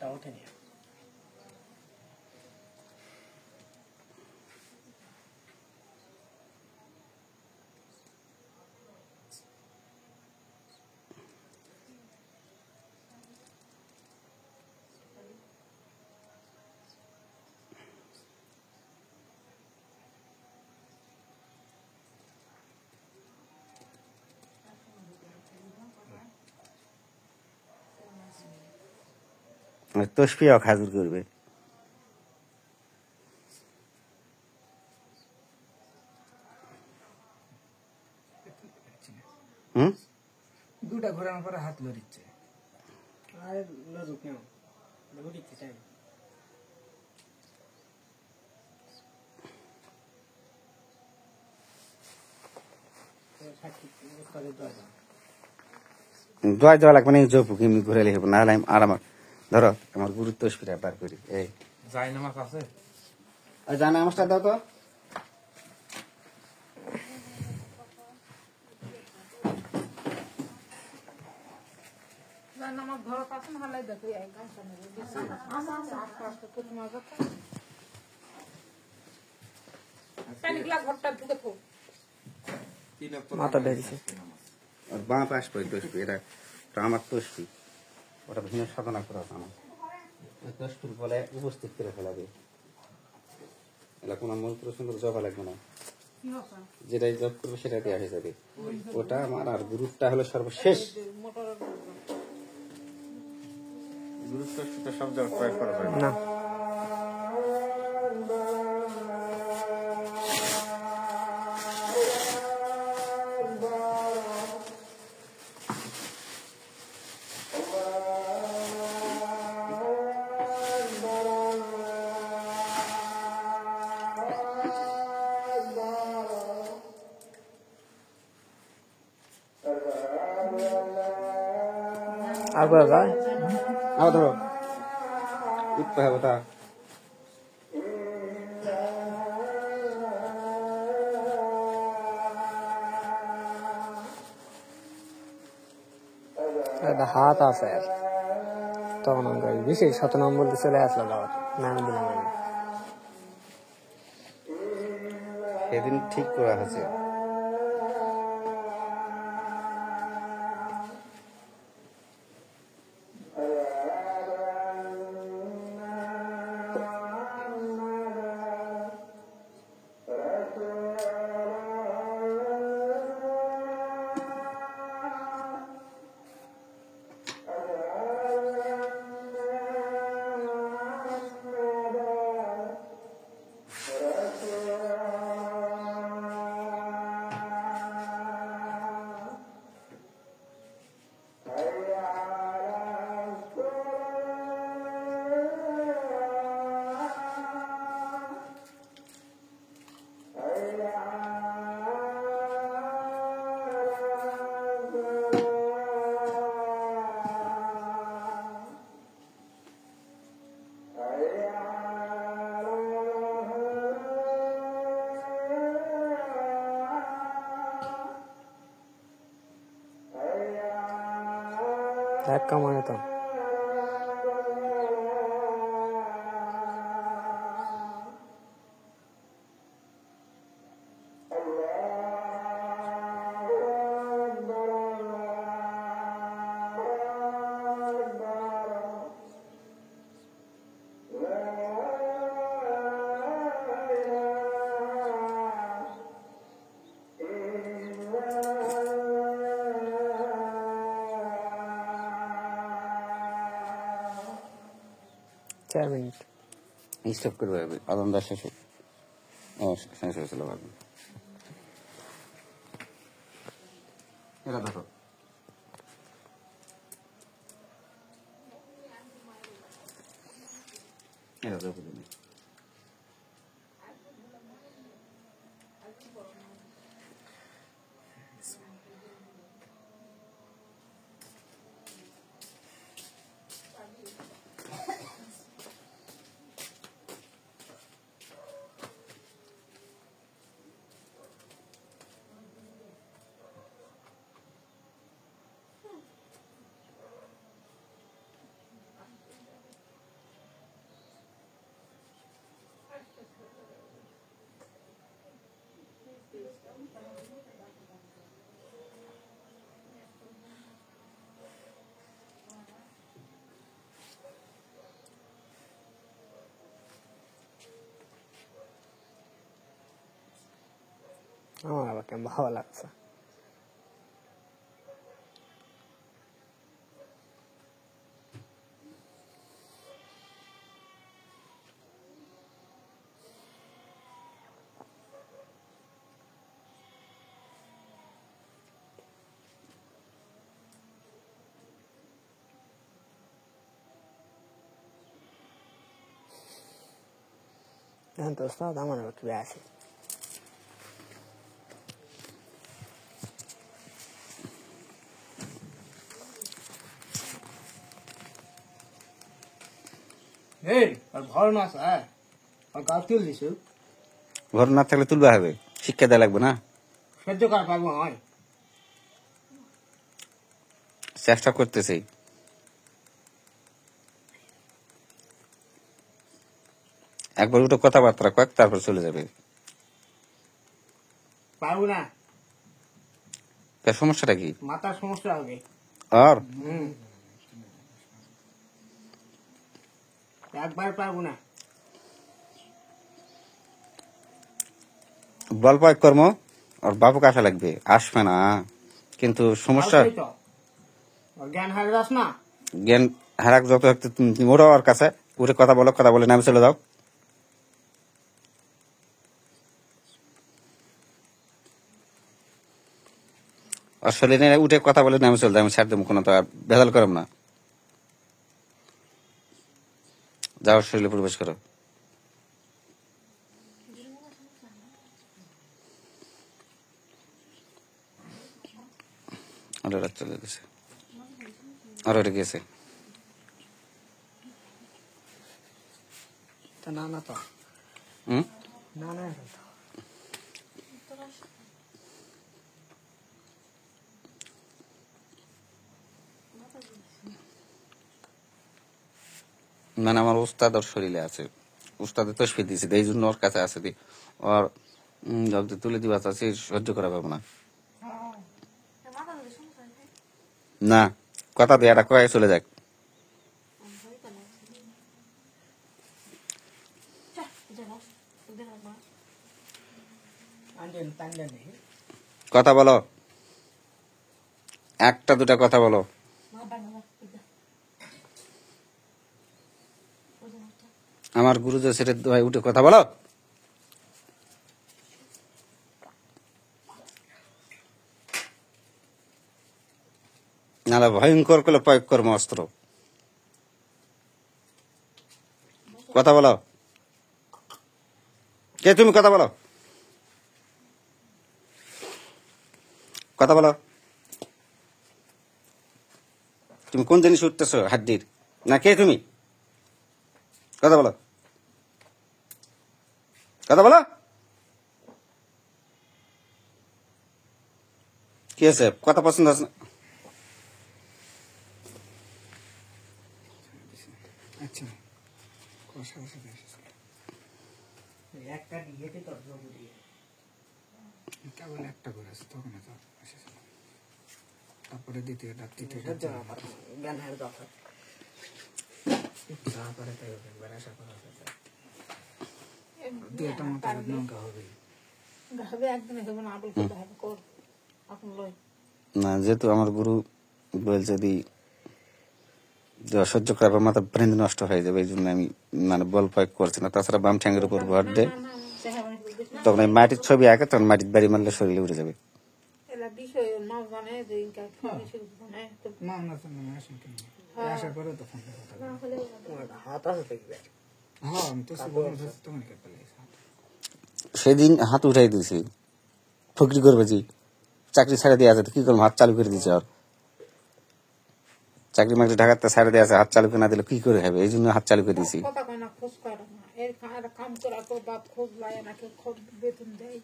হাতটা ওঠেনি। তসবিও খাজুর করবে। দুটা ঘোরানোর পরে হাত লড়িচ্ছে। আর লড়ুক কেন, লড়িচ্ছে চাই। দোয়া দেওয়া লাগবে না, জপু এমনি ঘুরে লিখবো, নাহলে আর আমার ধরো আমার গুরুর তসবিটা বার করি। এই যাই নামাজ আছে, জানা নামাজটা দাও তো। মাথা ধরেছে আর বাঁ পাশ পড়ে তসবি, এটা আমার তসবি, ওটা ভিন্ন সাধনা করা আমার তসবির বলে উপস্থিত করে ফেলাবে। এটা কোনো মন্ত্র সুন্দর জপা লাগবে না, যেটাই জপ করবে সেটাতে আসে যাবে। ওটা আমার, আর গুরুটা হলো সর্বশেষ। গুরুত্ব সব জায়গায় প্রয়োগ করা হয় না। আগে যায় আবার ধরো উঠতে হবে তা। একটা হাত আছে আর তখন আমরা বিশেষ শতনাম বলতে চলে আসলাম, আবার নাম দিলাম আমি। সেদিন ঠিক করা হয়েছে। ধাক্কা মারে তো চার মিনিট স্টপ করবে আনন্দ শেষ হোক। শেষ হয়েছিল এটা দেখো, এটা দেখো তুমি। আমার কেমন ভালো লাগছে। এখন তো ওস্তাদ আমার একটু আছে। এই আর ঘর মাছ আর গাছ তুল দিছো, ঘর না থাকলে তুলবা হবে, শিক্ষা দেওয়া লাগবে না? সহ্য করা পারবো হয়? চেষ্টা করতেছি। একবার উঠে কথাবার্তা কয়েক, তারপর চলে যাবে। পারবো না, তার সমস্যাটা কি? মাথার সমস্যা হবে। আর একবার পারবো না। বল প্রয়োগ কর্ম আর বাবুকে আসা লাগবে, আসবে না। কিন্তু সমস্যা আসবেই তো। ওর জ্ঞান হারিয়ে যাস না। জ্ঞান হারাক যত তুমি ওরা ওর কাছে উঠে কথা বলো, কথা বলে নামে চলে যাও। আর শরীরে উঠে কথা বলে নামে চলে যাও, আমি ছাড় দেবো, কোনো তো আর ভেজাল করম না। যাও শরীরে প্রবেশ করো। আর ওরা চলে গেছে, আর ওটা গেছে। তা না না তো হুম, না না এখন তো। মানে আমার উস্তাদ ওর শরীরে আছে, উস্তাদের তসফি দিয়েছে, এই জন্য ওর কাছে আছে। দি ওর জলদি তুলে দিবা চাচ্ছি, সহ্য করা পাবো না। না কথা দিয়ে এটা কয়ে চলে যাক। আনজেন তানজেন নেই। কথা বলো, একটা দুটা কথা বলো। আমার গুরু যে সেটা ভাই উঠে কথা বলো। নাহলে ভয়ঙ্কর করে প্রয়োগ কর্ম অস্ত্র। কথা বলো, কে তুমি? কথা বলো, কথা বলো। তুমি কোন জিনিস উঠতেছো হাড্ডির? না কে তুমি? কথা বলো, কথা বলো। কি আছে? কথা পছন্দ আছে না? আচ্ছা কষা সাথে একটা দিয়েছে তোর জমি দিয়ে কেবল একটা করে আছে, তখন তো এসেছিল। তারপরে দ্বিতীয়টা তৃতীয়টা জ্ঞান হারিয়ে যাওয়া যা পারে তাই হবে, একবার আশা করা যাচ্ছে। দুইটা মাথা নৌকা হবে না, যেহেতু আমার গুরু বলছে সহ্য করার পর মাথা ব্রেন নষ্ট হয়ে যাবে, এই জন্য আমি মানে বল প্রয়োগ করছি না। তাছাড়া বাম ঠ্যাঙ্গের উপর ভর দে, তখন এই মাটির ছবি আঁকে, তখন মাটির বাড়ি মারলে শরীরে উঠে যাবে। আশা করে তো ফোন হাত আছে দেখবে। হ্যাঁ আমি তো তখন সেদিন হাত উঠাই দিয়েছি, ফকরি করবে জি, চাকরি ছেড়ে দিয়ে আছে, কি করবো? হাত চালু করে দিয়েছে। আর চাকরি মাকরি ঢাকাতে ছেড়ে দিয়ে আছে, হাত চালু করে না দিলে কি করে হবে, এই জন্য হাত চালু করে দিয়েছি। কাম করা তো বাপ খোঁজ লাগে না, কেউ খোঁজ বেতন দেয়।